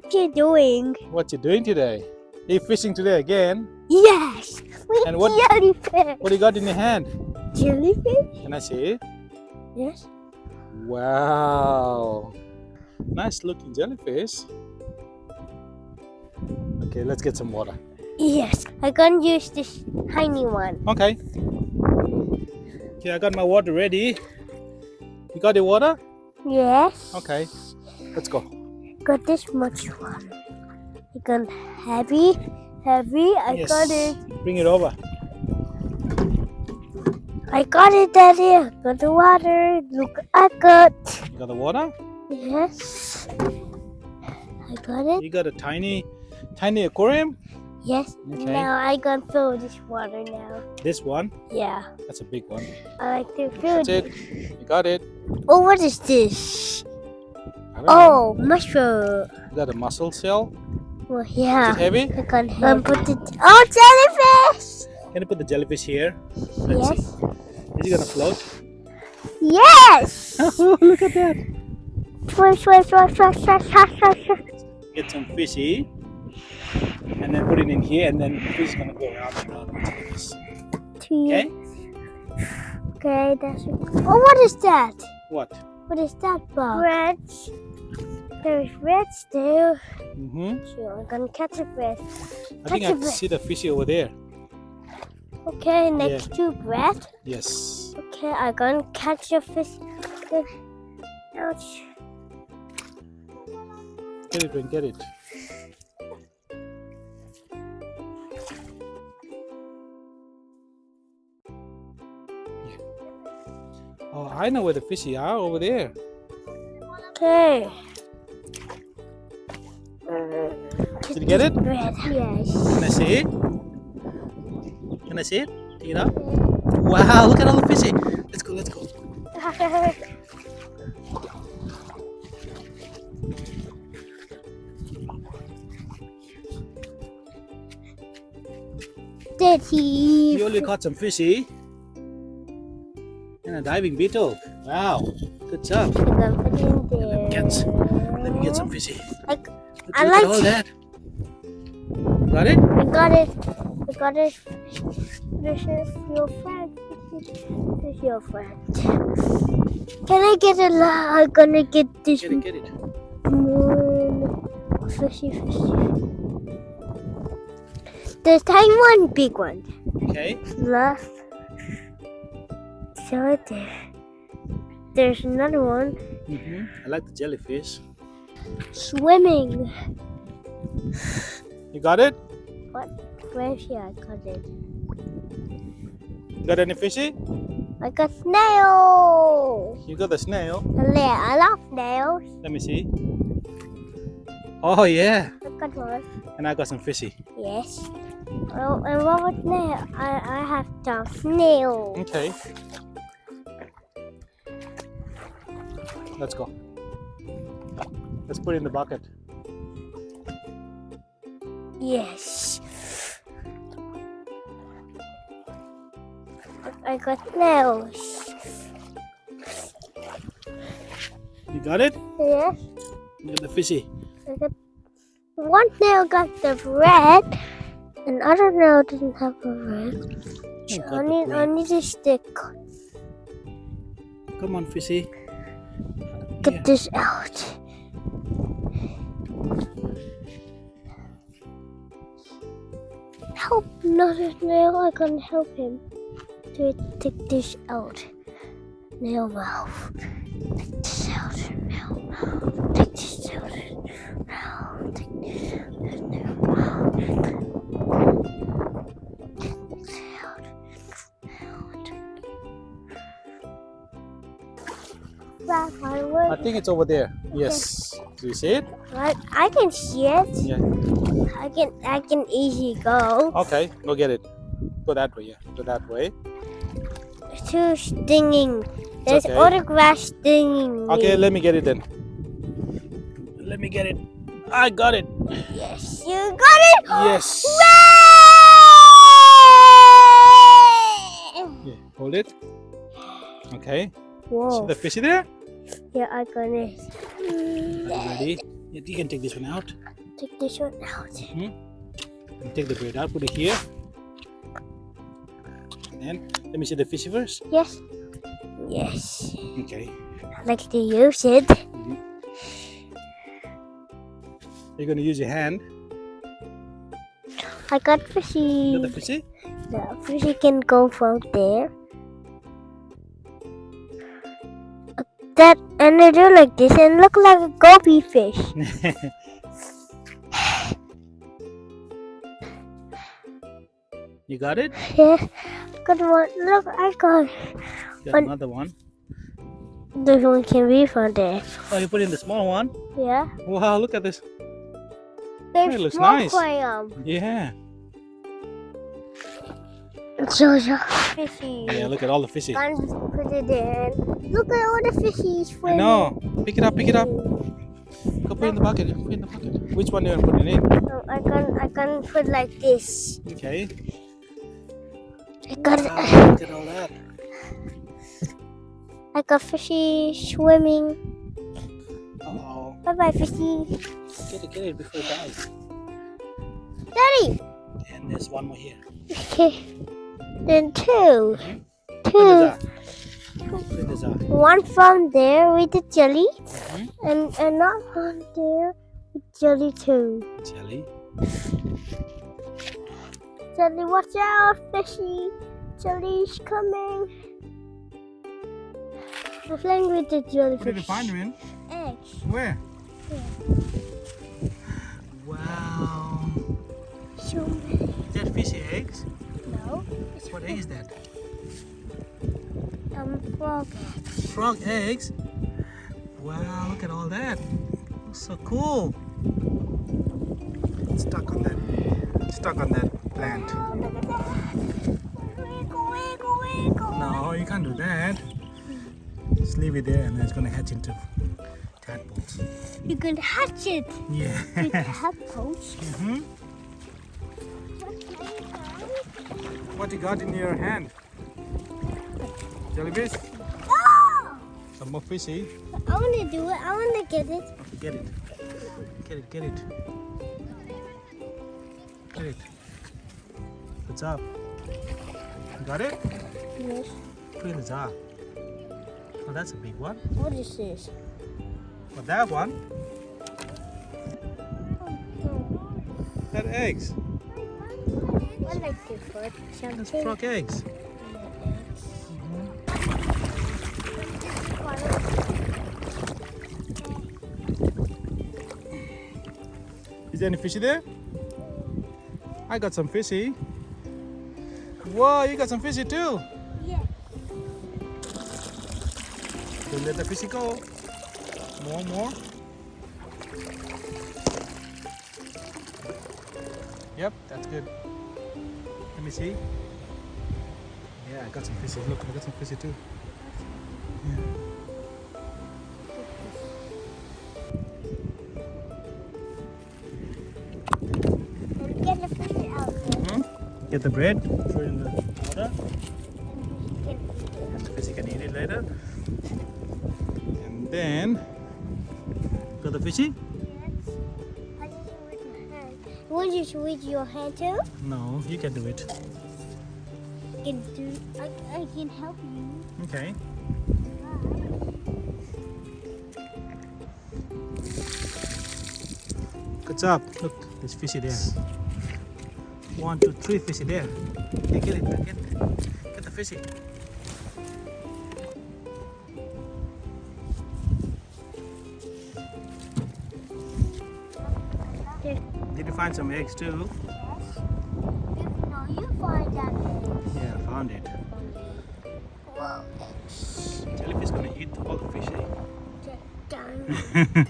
what you doing? What you doing today? You fishing today again? Yes. With And what- jellyfish. What do you got in your hand? Jellyfish? Can I see it? Yes. Wow. Nice looking jellyfish. Okay, let's get some water. Yes. I'm gonna use this tiny one. Okay. Okay, I got my water ready. You got the water? Yes. Okay. Let's go. Got this much one. I got heavy. I Yes. got it. Bring it over. I got it, Daddy. I got the water. Look, I got. You got the water? Yes. I got it. You got a tiny aquarium? Yes. Okay. Now I can fill this water now. This one? Yeah. That's a big one. I like to fill That's it. You got it. Oh, what is this? I don't know. Oh, mushroom. You got a mussel shell? Well, Is yeah. it heavy? I can put it. Oh, jellyfish! Can you put the jellyfish here? Let's Yes. see. Is it gonna float? Yes! Oh, look at that. Swish. Get some fishy. And then put it in here, and then the fish is gonna go around and around into this. Okay? Okay, that's it. Oh, what is that? What? What is that, Bob? Red. There's red still. Mm-hmm. So I'm gonna catch a fish. I think I see the fishy over there. Okay, next to bread. Yes. Okay, I'm gonna catch a fish. Ouch. Get it, Ben, get it. Oh, I know where the fishy are, over there. Okay. Did you get it? Bread. Yes. Can I see it? Can I see it? Take it out. Wow, look at all the fishy. Let's go, let's go. Daddy. You only caught some fishy. And a diving beetle. Wow, good job. I'm gonna put it in there. Let me get some fishy. Like, Look, I look like at all that. Got it? I got it. This is your friend. This is your friend. Can I get a lot? I'm gonna get this Get it. one. Fishy. There's tiny one, big one. Okay. Left. So right there. There's another one. I like the jellyfish. Swimming. You got it? What? Where's here? I got it. Got any fishy? I got snail. You got the snail. Yeah, I love snails. Let me see. Oh yeah. I got one. And I got some fishy. Yes. Oh, and what was snail? I have the snail. Okay. Let's go. Let's put it in the bucket. Yes. I got snails. You got it? Yes. You got the fishy. I got one snail got the bread, and other snail didn't have the bread. You got I the need bread. a stick. Come on, fishy. Get Yeah. this out. Help another snail. I can help him to take this out. Nail mouth. Take this out. Nail mouth. Take this out. Mouth. Take this out. Nail mouth. Take this out. I think it's over there. Yes. Do you see it? I can see it. Yeah. I can easily go. Okay, go get it. Go that way, yeah. Go that way. Too stinging. There's okay. autograph stinging me. Okay, let me get it then. Let me get it. I got it. Yes, you got it. Yes. Hooray! Yeah, hold it. Okay. See Whoa. the fishy there? Yeah, I got it. Are you ready? Yeah, you can take this one out. Take this one out. And take the bread out, put it here. And let me see the fishy first. Yes. Yes. Okay. I like to use it. You're gonna use your hand. I got fishy. Got the fishy? The fishy can go from there. That and I do like this and look like a goby fish. You got it? Yeah. Good one. Look, I got Got another one. this one can be from there. Oh, you put in the small one? Yeah. Wow, look at this. There's It looks more nice. crayon. Yeah. So fishy. Yeah, look at all the fishy. And put it in. Look at all the fishies I swimming. know. Pick it up, pick it up. Go put it in the bucket. Put it in the bucket. Which one do you want to put it in? No, I can put like this. Okay. I got Wow, look at all that. I got fishy swimming. Uh-oh. Bye bye fishy. Get it before it dies. Daddy. And there's one more here. Okay. Then two. Put it One from there with the jelly, Mm-hmm. and not from there with jelly too. Jelly. Jelly, watch out, fishy! Jelly's coming. I'm playing with the jellyfish. What did you find, Rin? Eggs. Where? Wow. So many. Is that fishy eggs? No. What egg is that? Frog eggs. Frog eggs? Wow, look at all that. Looks so cool. It's stuck on that plant. Oh, look at that. Wiggle, wiggle, wiggle. No, you can't do that. Just leave it there and then it's gonna hatch into tadpoles. You can hatch it Yeah. with tadpoles. Mm-hmm. What you got in your hand? Jellyfish? Oh! Some more fishy. I want to do it. I want to get it. Get it. Get it. Get it. What's up? You got it? Yes. Put it in the jar. Oh, that's a big one. What is this? But that one, that eggs. I like to put That's something. frog eggs. Is there any fishy there? I got some fishy. Whoa, you got some fishy too. Yeah. Don't let the fishy go. More. Yep, that's good. Let me see. Yeah, I got some fishy. Look, I got some fishy too. Yeah. Get the fish out. Get the bread, throw it in the water. The fishy can eat it later. And then, got the fishy? I did it with my hand. Want you to with your hand too? No, you can do it. I can help you. Okay. Good job. Look, there's fishy there. 1, 2, 3 fishy there. Okay, get it, man. Get the fishy. Did you find some eggs too? Yes. No, you find that egg. Yeah, I found it. Whoa. Jellyfish gonna eat all the fishy. Done.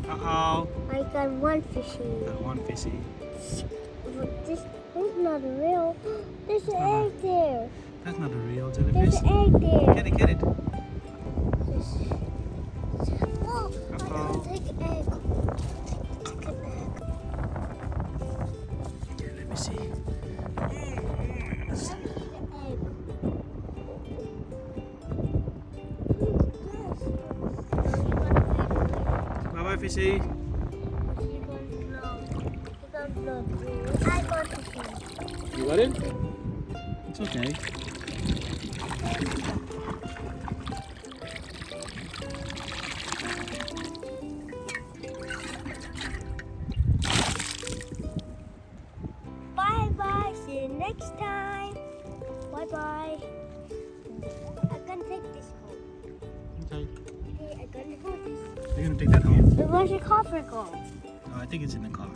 Uh-oh. I got one fishy. Got one fishy. But this is not real. There's an egg there. That's not a real There's jellyfish. an egg there. Get it. Oh, I gotta take an egg. Take an egg. Okay, let me see. Bye-bye, fishy. Not really. I got the phone. You got it? It's okay. Bye bye. See you next time. Bye bye. I'm gonna take this home. Okay. Hey, I'm gonna hold this. You're gonna take that home? Where's your copper go? Oh, I think it's in the car.